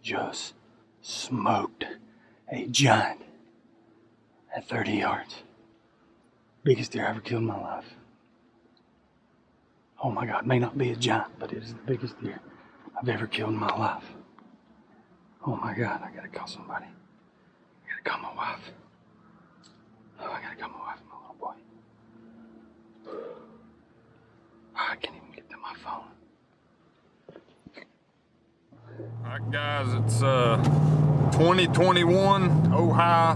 just smoked a giant at 30 yards. Biggest deer I ever killed in my life. Oh my God, it may not be a giant, but it is the biggest deer I've ever killed in my life. Oh my God, I gotta call somebody. I gotta call my wife. Oh, I gotta call my wife and my little boy. Oh, I can't even get to my phone. Alright guys, it's 2021 Ohio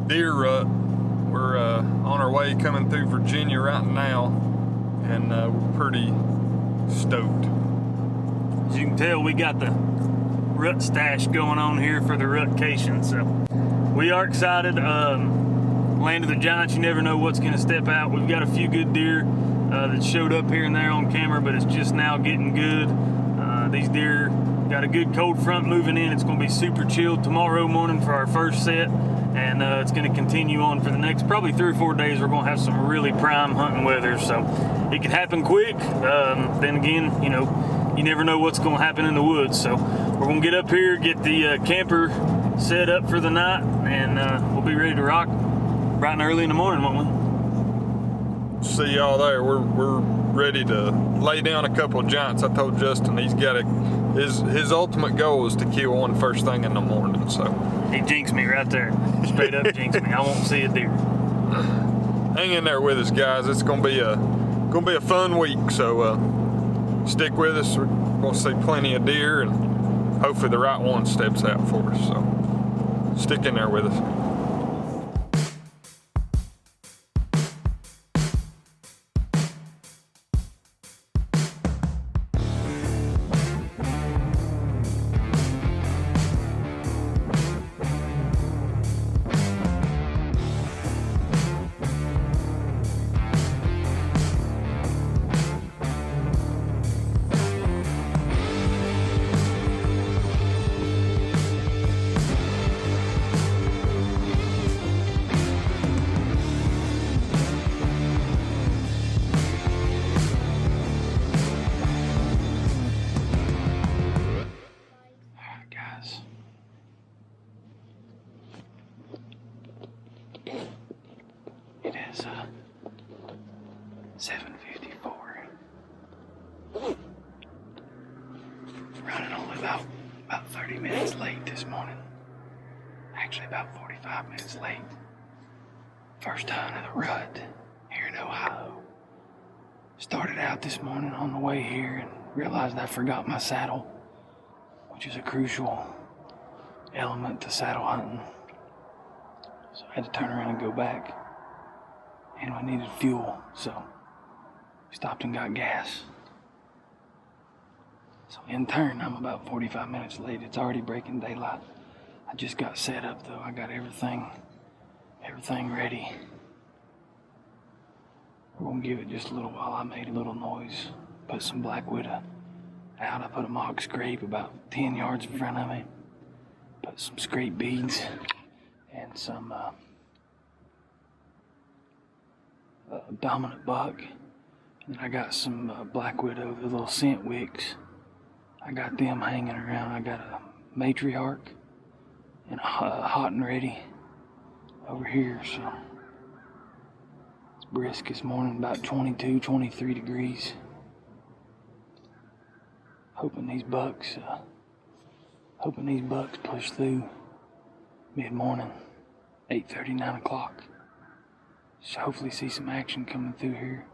Deer Rut. We're on our way coming through Virginia right now, and we're pretty stoked. As you can tell, we got the rut stash going on here for the rutcation, so we are excited. Land of the Giants, you never know what's going to step out. We've got a few good deer that showed up here and there on camera, but it's just now getting good. These deer got a good cold front moving in. It's going to be super chilled tomorrow morning for our first set, and it's going to continue on for the next probably 3 or 4 days. We're going to have some really prime hunting weather, so it could happen quick. Then again, you know, you never know what's going to happen in the woods. So we're going to get up here, get the camper set up for the night, and we'll be ready to rock bright and early in the morning, won't we? See y'all there. We're ready to lay down a couple of giants. I told Justin he's got his ultimate goal is to kill one first thing in the morning. So he jinxed me right there. Straight up jinxed me. I won't see a deer. Hang in there with us, guys. It's gonna be a fun week. So stick with us. We're gonna see plenty of deer, and hopefully the right one steps out for us. So stick in there with us. It is 7:54. Running only about 30 minutes late this morning. Actually about 45 minutes late. First hunt of the rut here in Ohio. Started out this morning on the way here and realized I forgot my saddle, which is a crucial element to saddle hunting. So I had to turn around and go back. And we needed fuel, so we stopped and got gas. So in turn, I'm about 45 minutes late. It's already breaking daylight. I just got set up though. I got everything ready. We're gonna give it just a little while. I made a little noise, put some black widow out. I put a mock scrape about 10 yards in front of me. Put some scrape beads and some dominant buck, and I got some black widow, the little scent wicks. I got them hanging around. I got a matriarch and a hot and ready over here, so it's brisk this morning, about 22, 23 degrees. Hoping these bucks push through mid-morning, 8:30, 9 o'clock. So hopefully see some action coming through here.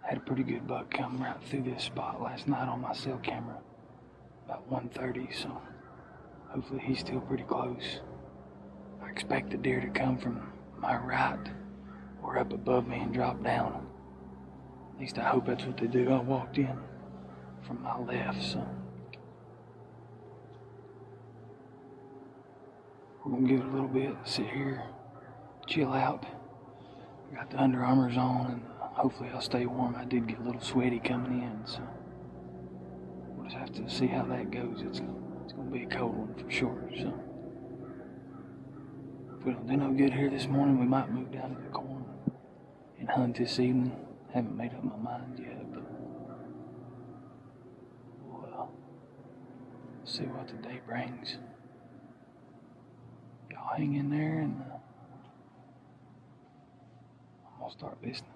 Had a pretty good buck come right through this spot last night on my cell camera, about 1:30, so hopefully he's still pretty close. I expect the deer to come from my right or up above me and drop down. At least I hope that's what they do. I walked in from my left, so we're gonna give it a little bit, sit here, chill out. I got the Under Armours on, and hopefully I'll stay warm. I did get a little sweaty coming in, so we'll just have to see how that goes. It's gonna be a cold one for sure, so if we don't do no good here this morning, we might move down to the corn and hunt this evening. Haven't made up my mind yet, but we'll see what the day brings. Y'all hang in there, and I'm gonna start listening.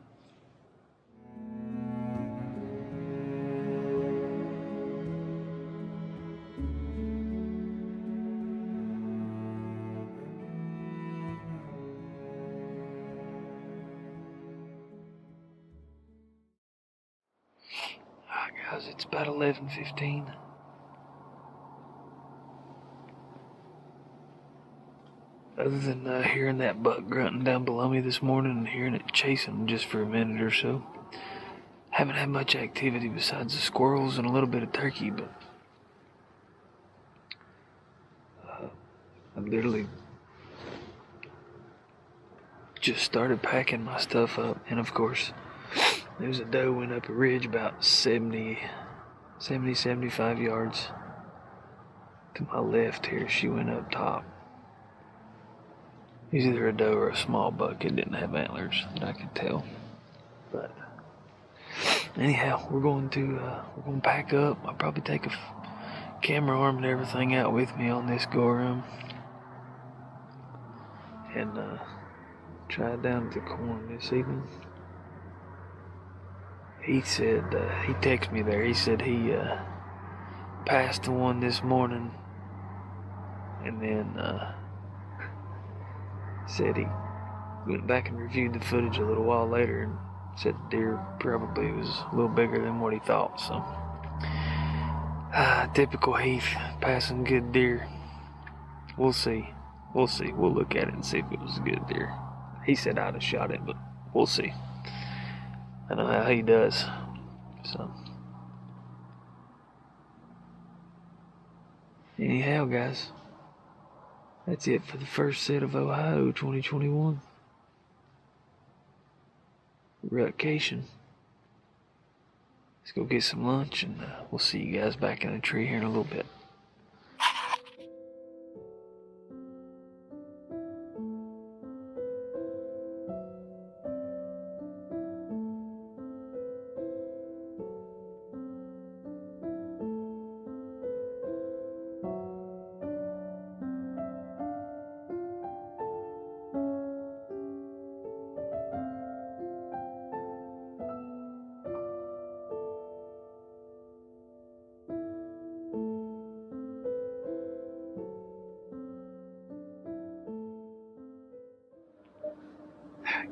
Alright guys, it's about 11:15. Other than hearing that buck grunting down below me this morning and hearing it chasing just for a minute or so, haven't had much activity besides the squirrels and a little bit of turkey, but I literally just started packing my stuff up, and of course there's a doe went up a ridge about 75 yards to my left here. She went up top. He's either a doe or a small buck. It didn't have antlers that I could tell. But anyhow, we're going to pack up. I'll probably take a camera arm and everything out with me on this go around, and try it down at the corn this evening. He said, he texted me there. He said he passed the one this morning, and then said he went back and reviewed the footage a little while later and said the deer probably was a little bigger than what he thought. So typical Heath, passing good deer. We'll see. We'll look at it and see if it was a good deer. He said I'd have shot it, but we'll see. I know how he does. So anyhow guys, that's it for the first set of Ohio 2021. Rutcation. Let's go get some lunch, and we'll see you guys back in the tree here in a little bit.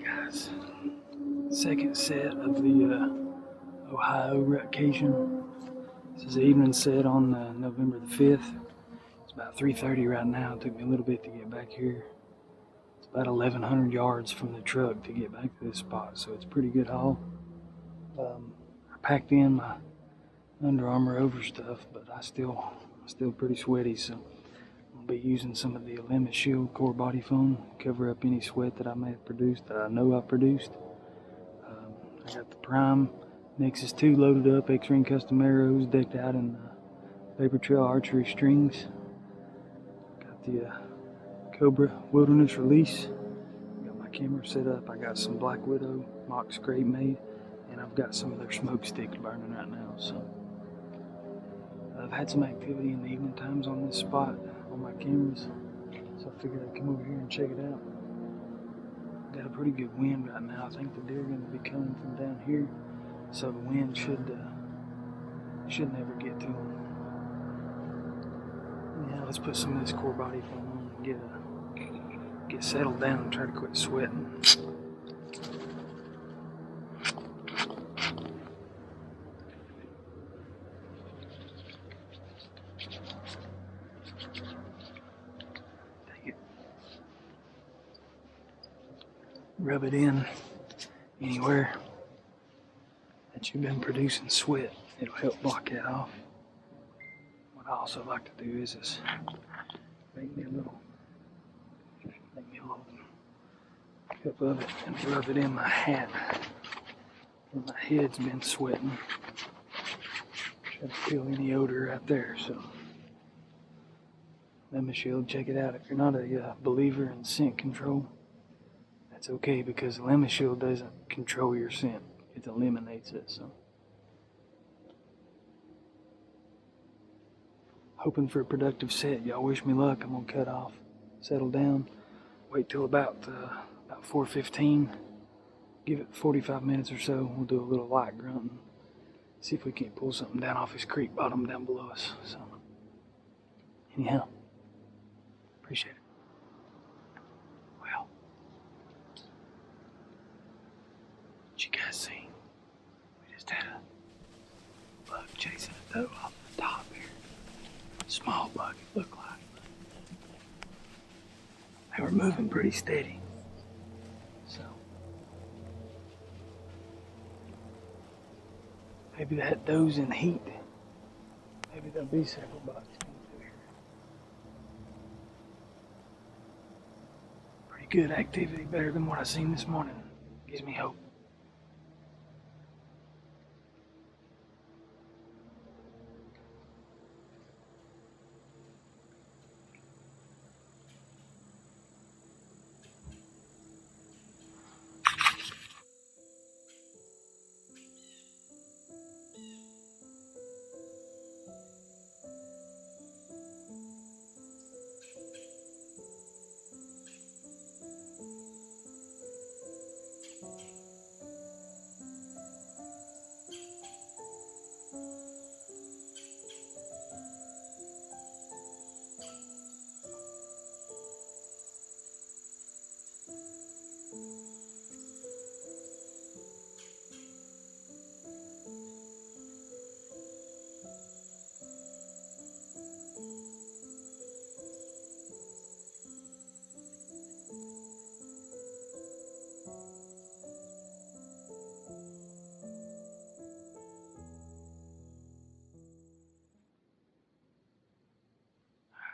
Guys, second set of the Ohio Rutcation. This is the evening set on November the 5th. It's about 3:30 right now. It took me a little bit to get back here. It's about 1,100 yards from the truck to get back to this spot, so it's a pretty good haul. I packed in my Under Armour over stuff, but I'm still pretty sweaty, so I'll be using some of the Elimishield core body foam to cover up any sweat that I may have produced, that I know I produced. I got the Prime Nexus 2 loaded up, X-Ring custom arrows decked out in Paper Trail archery strings. Got the Cobra Wilderness Release. Got my camera set up. I got some Black Widow mock scrape made, and I've got some of their smoke sticks burning right now. So I've had some activity in the evening times on this spot on my cameras, so I figured I'd come over here and check it out. Got a pretty good wind right now. I think the deer are going to be coming from down here, so the wind should never get to them. Yeah, let's put some of this core body foam on and get settled down and try to quit sweating. Rub it in anywhere that you've been producing sweat. It'll help block that off. What I also like to do is make me a little cup of it and rub it in my hat where my head's been sweating. Try to feel any odor right there. So Elimishield, check it out. If you're not a believer in scent control, that's okay, because Elimishield doesn't control your scent, it eliminates it. So Hoping for a productive set. Y'all wish me luck. I'm gonna cut off, settle down, wait till about 4:15. Give it 45 minutes or so. We'll do a little light grunting. See if we can't pull something down off this creek bottom down below us. So, anyhow, appreciate it. Well, what you guys seen? We just had a bug chasing a doe off the top here. Small bug, it looked like. They were moving pretty steady. So, maybe that doe's in heat. Maybe there'll be several bugs coming through here. Pretty good activity, better than what I seen this morning. Gives me hope.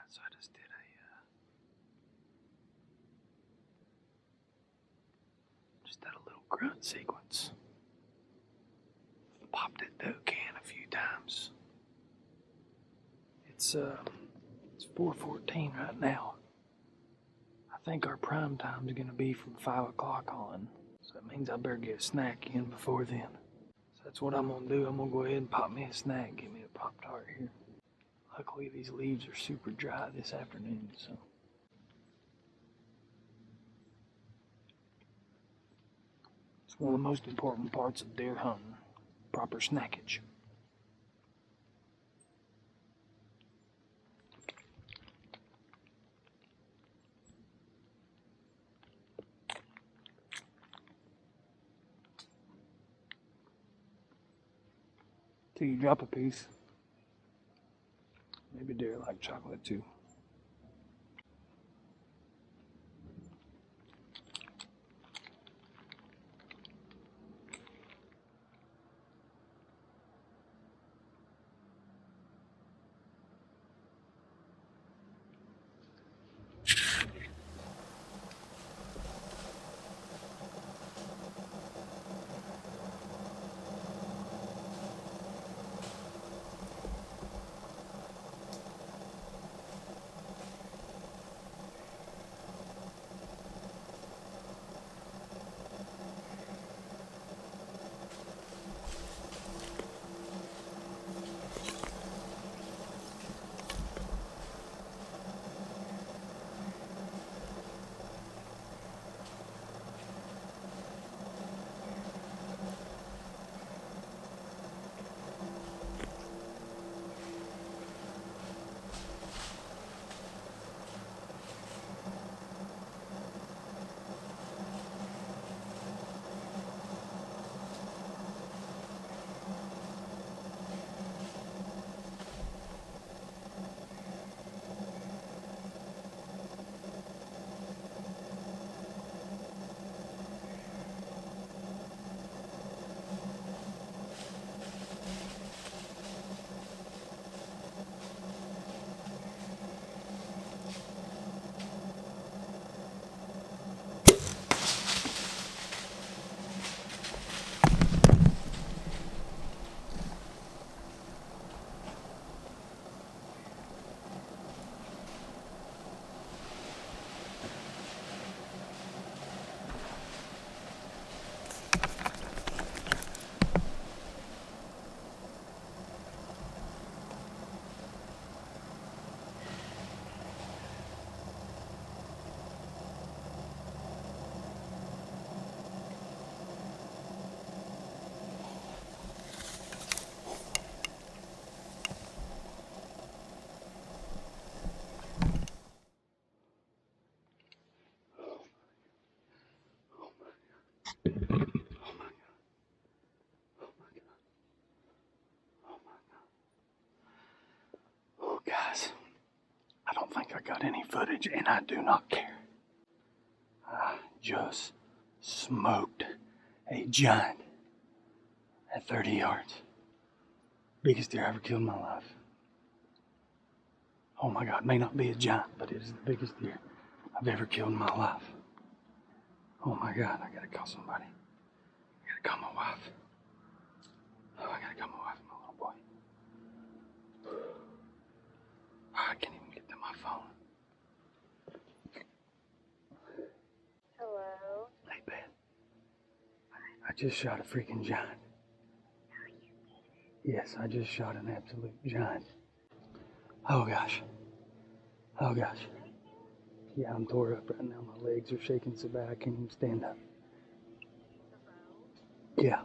So I just did a little grunt sequence. Popped that doe can a few times. It's 4:14 right now. I think our prime time is gonna be from 5 o'clock on. So that means I better get a snack in before then. So that's what I'm gonna do. I'm gonna go ahead and pop me a snack, get me a Pop-Tart here. Luckily, these leaves are super dry this afternoon, so. It's one of the most important parts of deer hunting, proper snackage. Till you drop a piece. Maybe deer like chocolate too. any footage, and I do not care. I just smoked a giant at 30 yards. Biggest deer I ever killed in my life. Oh my God, it may not be a giant, but it is the biggest deer I've ever killed in my life. Oh my God, I gotta call somebody. I gotta call my wife. Oh, I gotta call my wife and my little boy. Oh, I can't even get to my phone. Hello? Hey, Beth. I just shot a freaking giant. Yes, I just shot an absolute giant. Oh gosh. Oh gosh. Yeah, I'm tore up right now. My legs are shaking so bad I can't even stand up. Yeah.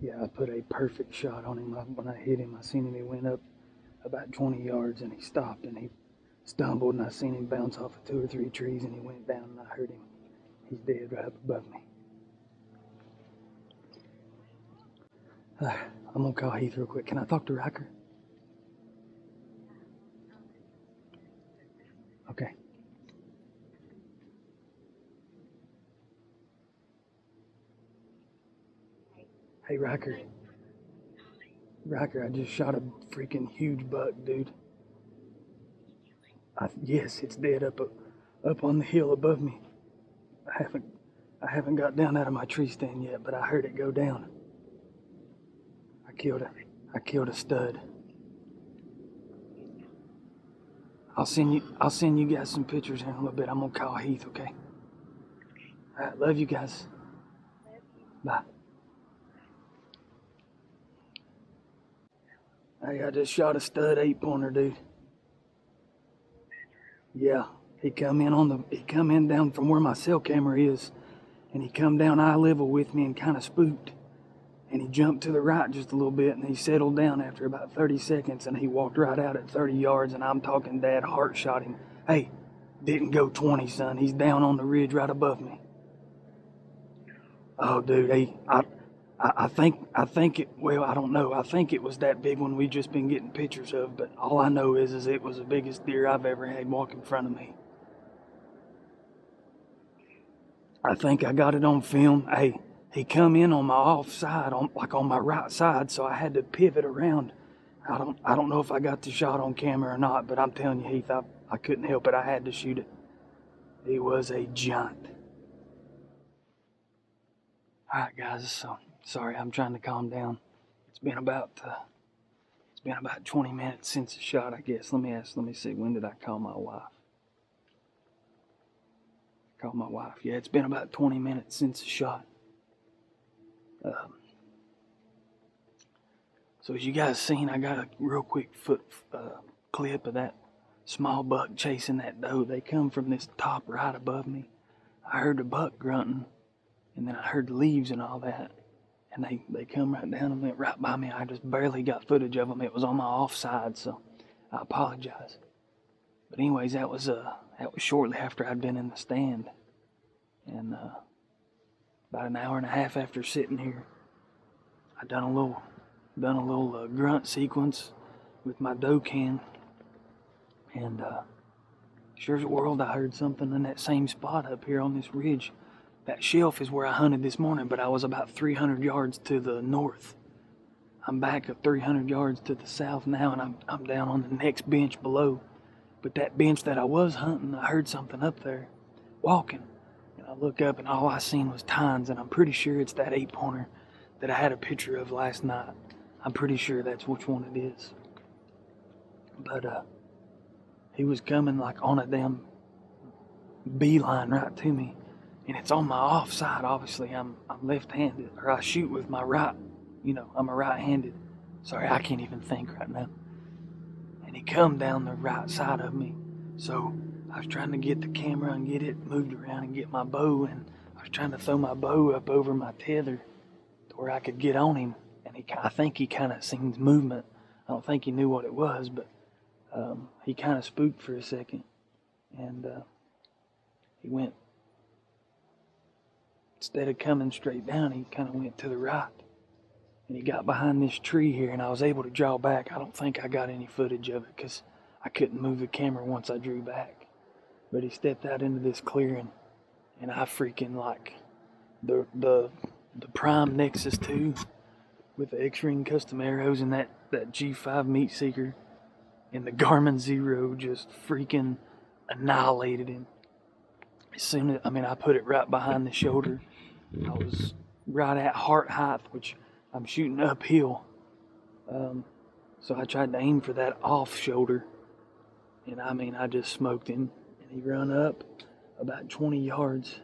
Yeah, I put a perfect shot on him. When I hit him, I seen him, he went up about 20 yards and he stopped and he stumbled, and I seen him bounce off of 2 or 3 trees and he went down and I heard him. He's dead right up above me. I'm gonna call Heath real quick. Can I talk to Riker? Okay. Hey, Riker. Riker, I just shot a freaking huge buck, dude. Yes, it's dead up on the hill above me. I haven't got down out of my tree stand yet, but I heard it go down. I killed a stud. I'll send you guys some pictures in a little bit. I'm gonna call Heath, okay? Alright, love you guys. Bye. Hey, I just shot a stud 8-pointer, dude. Yeah, he come in down from where my cell camera is, and he come down eye level with me and kind of spooked. And he jumped to the right just a little bit, and he settled down after about 30 seconds, and he walked right out at 30 yards, and I'm talking Dad heart shot him. Hey, didn't go 20, son. He's down on the ridge right above me. Oh, dude, I think it, well, I don't know. I think it was that big one we just been getting pictures of, but all I know is it was the biggest deer I've ever had walk in front of me. I think I got it on film. Hey, he come in on my off side, on my right side, so I had to pivot around. I don't know if I got the shot on camera or not, but I'm telling you, Heath, I couldn't help it. I had to shoot it. He was a giant. All right, guys. So sorry, I'm trying to calm down. It's been about 20 minutes since the shot, I guess. Let me see. When did I call my wife? Yeah, it's been about 20 minutes since the shot. So as you guys seen, I got a real quick clip of that small buck chasing that doe. They come from this top right above me. I heard the buck grunting, and then I heard the leaves and all that. And they come right down and went right by me. I just barely got footage of them. It was on my offside, so I apologize. But anyways, that was shortly after I'd been in the stand. And about an hour and a half after sitting here, I done a little grunt sequence with my doe can, and sure as the world I heard something in that same spot up here on this ridge. That shelf is where I hunted this morning, but I was about 300 yards to the north. I'm back up 300 yards to the south now, and I'm down on the next bench below. But that bench that I was hunting, I heard something up there walking. And I look up and all I seen was tines, and I'm pretty sure it's that 8-pointer that I had a picture of last night. I'm pretty sure that's which one it is. But he was coming like on a damn beeline right to me. And it's on my offside, obviously. I'm left-handed, or I shoot with my right. I'm a right-handed. Sorry, I can't even think right now. And he come down the right side of me. So I was trying to get the camera and get it moved around and get my bow, and I was trying to throw my bow up over my tether to where I could get on him. And I think he kind of seen movement. I don't think he knew what it was, but he kind of spooked for a second. And he went, instead of coming straight down, he kind of went to the right. And he got behind this tree here, and I was able to draw back. I don't think I got any footage of it because I couldn't move the camera once I drew back. But he stepped out into this clearing, and I freaking like the Prime Nexus 2 with the X-Ring custom arrows and that G5 meat seeker and the Garmin Zero just freaking annihilated him. As soon as, I put it right behind the shoulder. I was right at heart height, which I'm shooting uphill. So I tried to aim for that off shoulder, and I just smoked him. And he ran up about 20 yards,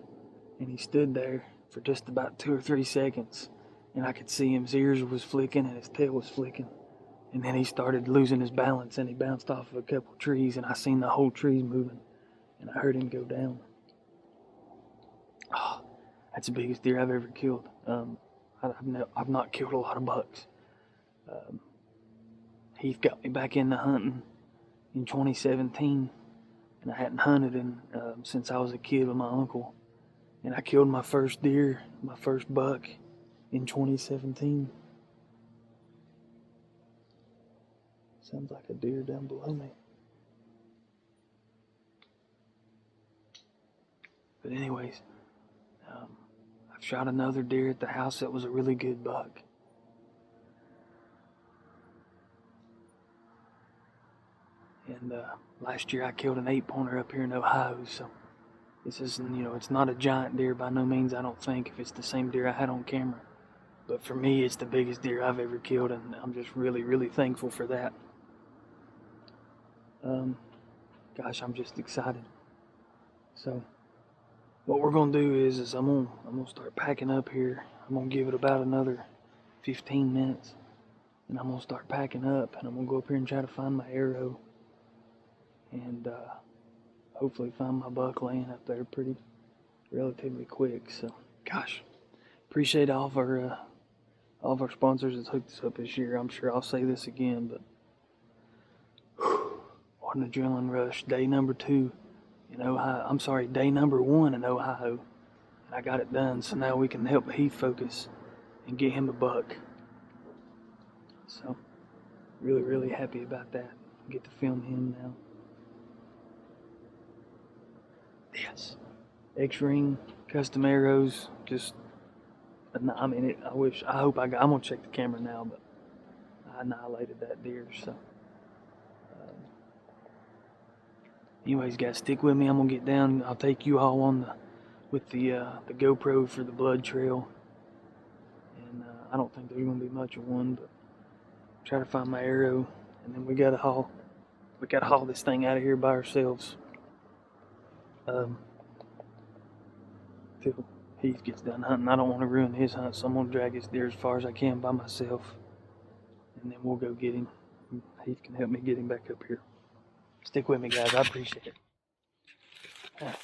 and he stood there for just about 2 or 3 seconds, and I could see him. His ears was flicking and his tail was flicking, and then he started losing his balance, and he bounced off of a couple trees, and I seen the whole trees moving, and I heard him go down. Oh, that's the biggest deer I've ever killed. I've not killed a lot of bucks. Heath got me back into hunting in 2017, and I hadn't hunted since I was a kid with my uncle. And I killed my first deer, my first buck, in 2017. Sounds like a deer down below me. But anyways, I've shot another deer at the house that was a really good buck. And last year I killed an 8-pointer up here in Ohio, so this isn't, it's not a giant deer by no means, I don't think, if it's the same deer I had on camera. But for me, it's the biggest deer I've ever killed, and I'm just really, really thankful for that. Gosh, I'm just excited. So, what we're gonna do is I'm gonna start packing up here. I'm gonna give it about another 15 minutes, and I'm gonna start packing up, and I'm gonna go up here and try to find my arrow, and hopefully find my buck laying up there relatively quick. So, gosh, appreciate all of our sponsors that's hooked us up this year. I'm sure I'll say this again, but what an adrenaline rush. Day number 2 in Ohio. Day number 1 in Ohio. And I got it done, so now we can help Heath focus and get him a buck. So, really, really happy about that. Get to film him now. Yes. X-Ring, custom arrows, just, I'm gonna check the camera now, but I annihilated that deer, so. Anyways, guys, stick with me. I'm gonna get down. I'll take you all with the GoPro for the blood trail, and I don't think there's gonna be much of one, but try to find my arrow, and then we gotta haul this thing out of here by ourselves till Heath gets done hunting. I don't want to ruin his hunt, so I'm gonna drag this deer as far as I can by myself, and then we'll go get him. Heath can help me get him back up here. Stick with me, guys. I appreciate it. Blood.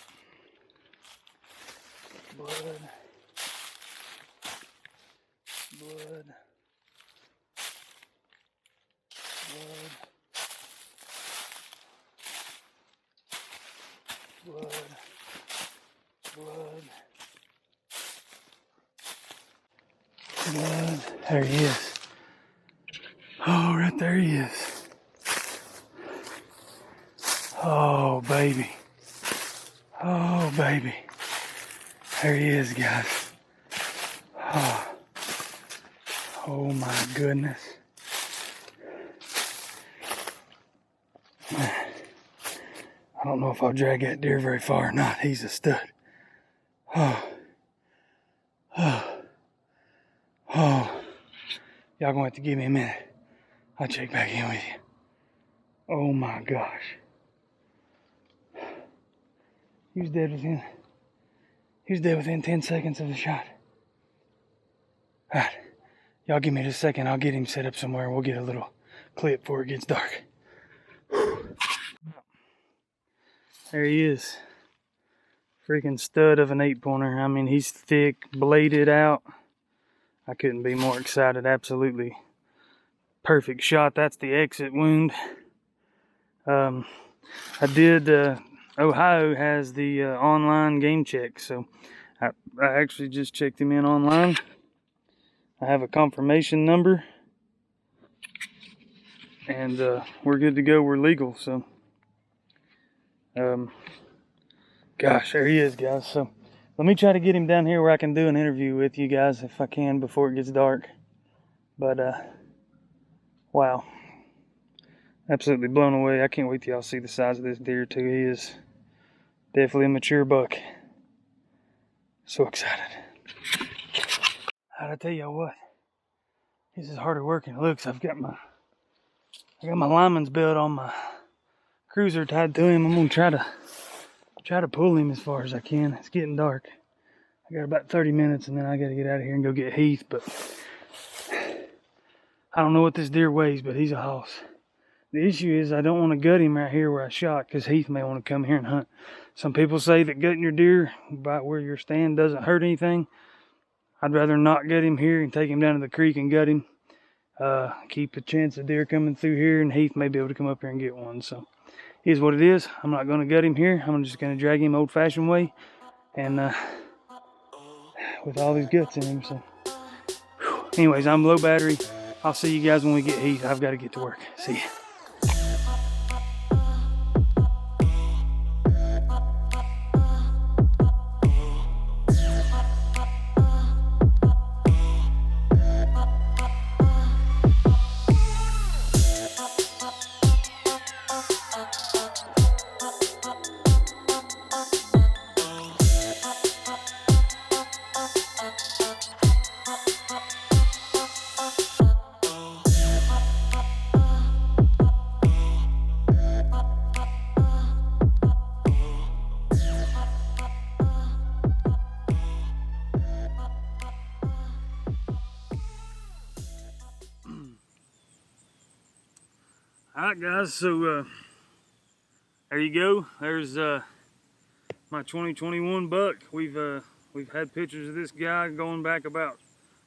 Blood. Blood. Blood. Blood. Blood. There he is. Oh, right there he is. Oh, baby. Oh, baby. There he is, guys. Oh my goodness. I don't know if I'll drag that deer very far or not. He's a stud. Y'all gonna have to give me a minute. I'll check back in with you. Oh my gosh. He was dead within 10 seconds of the shot. Alright, y'all give me just a second. I'll get him set up somewhere and we'll get a little clip before it gets dark. There he is. Freaking stud of an 8-pointer. He's thick, bladed out. I couldn't be more excited. Absolutely perfect shot. That's the exit wound. Ohio has the online game check, so I actually just checked him in online. I have a confirmation number. and we're good to go. We're legal, so gosh, there he is, guys. So let me try to get him down here where I can do an interview with you guys if I can before it gets dark. But wow, absolutely blown away. I can't wait till y'all see the size of this deer too. He is definitely a mature buck. So excited. How'd I tell y'all what? This is harder work than it looks. I got my lineman's belt on my Cruzr tied to him. I'm gonna try to pull him as far as I can. It's getting dark. I got about 30 minutes and then I gotta get out of here and go get Heath, but I don't know what this deer weighs, but he's a hoss. The issue is I don't want to gut him right here where I shot because Heath may want to come here and hunt. Some people say that gutting your deer by where you're standing doesn't hurt anything. I'd rather not gut him here and take him down to the creek and gut him. Keep a chance of deer coming through here, and Heath may be able to come up here and get one. So here's what it is. I'm not going to gut him here. I'm just going to drag him old-fashioned way, and with all these guts in him. So anyways, I'm low battery. I'll see you guys when we get Heath. I've got to get to work. See ya. Alright guys, so there you go. There's my 2021 buck. We've had pictures of this guy going back about,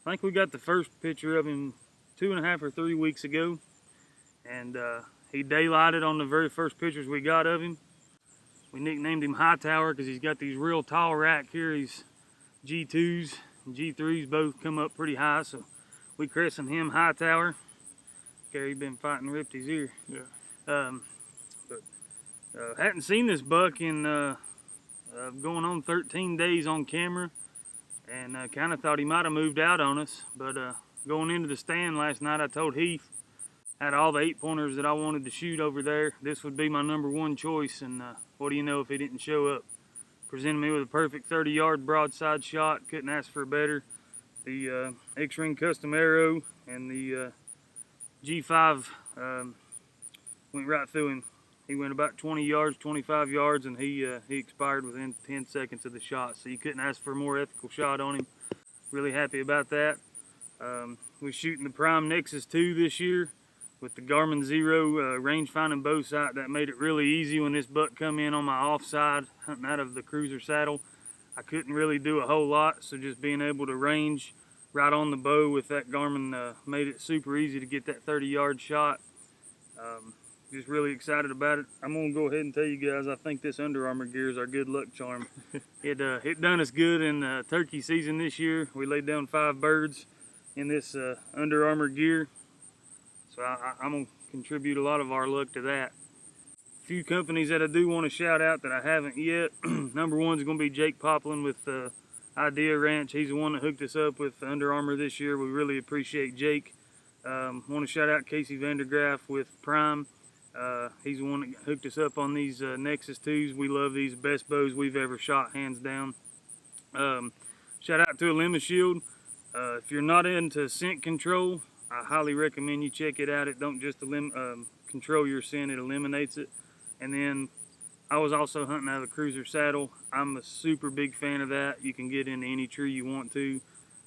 I think we got the first picture of him 2.5 or 3 weeks ago, and he daylighted on the very first pictures we got of him. We nicknamed him Hightower because he's got these real tall rack here. He's G2s and G3s both come up pretty high, so we christened him Hightower. Gary been fighting, ripped his ear. Yeah. Hadn't seen this buck in going on 13 days on camera, and kind of thought he might have moved out on us. But going into the stand last night, I told Heath, had all the 8-pointers that I wanted to shoot over there, this would be my #1 choice. And what do you know if he didn't show up? Presented me with a perfect 30-yard broadside shot. Couldn't ask for better. The X-Ring custom arrow and the G5 went right through him. He went about 20 yards, 25 yards, and he expired within 10 seconds of the shot. So you couldn't ask for a more ethical shot on him. Really happy about that. We're shooting the Prime Nexus 2 this year with the Garmin Zero range finding bow sight. That made it really easy when this buck come in on my offside, hunting out of the Cruzr Saddle. I couldn't really do a whole lot, so just being able to range right on the bow with that Garmin made it super easy to get that 30-yard shot. Just really excited about it. I'm gonna go ahead and tell you guys, I think this Under Armour gear is our good luck charm. It done us good in turkey season this year. We laid down 5 birds in this Under Armour gear, so I'm gonna contribute a lot of our luck to that. A few companies that I do want to shout out that I haven't yet. #1 is gonna be Jake Poplin with Idea Ranch. He's the one that hooked us up with Under Armour this year. We really appreciate Jake. Want to shout out Casey Vandergraff with Prime. He's the one that hooked us up on these Nexus 2s. We love these, best bows we've ever shot, hands down. Shout out to Elimishield. If you're not into scent control, I highly recommend you check it out. It don't just control your scent, it eliminates it. And then I was also hunting out of the Cruzr Saddle. I'm a super big fan of that. You can get into any tree you want to,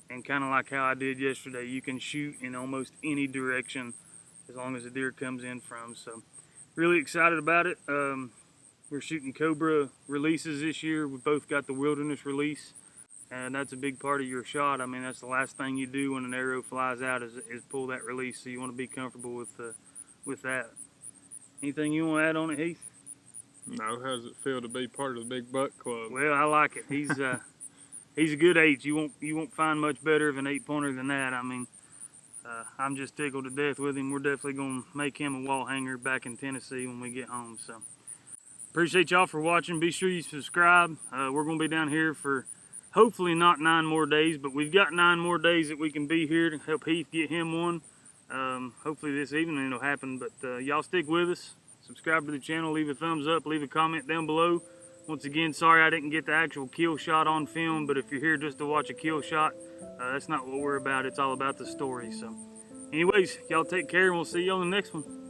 and kind of like how I did yesterday, you can shoot in almost any direction as long as the deer comes in from. So really excited about it. We're shooting Cobra releases this year. We both got the Wilderness release, and that's a big part of your shot. I mean, that's the last thing you do when an arrow flies out is pull that release, so you want to be comfortable with that. Anything you want to add on it, Heath? No, how does it feel to be part of the Big Buck Club? Well, I like it. He's a good 8. You won't find much better of an 8-pointer than that. I mean, I'm just tickled to death with him. We're definitely going to make him a wall hanger back in Tennessee when we get home. So appreciate y'all for watching. Be sure you subscribe. We're going to be down here for hopefully not 9 more days, but we've got 9 more days that we can be here to help Heath get him one. Hopefully this evening it'll happen, but y'all stick with us. Subscribe to the channel, leave a thumbs up, leave a comment down below. Once again, sorry I didn't get the actual kill shot on film, but if you're here just to watch a kill shot, that's not what we're about. It's all about the story. So anyways, y'all take care and we'll see you on the next one.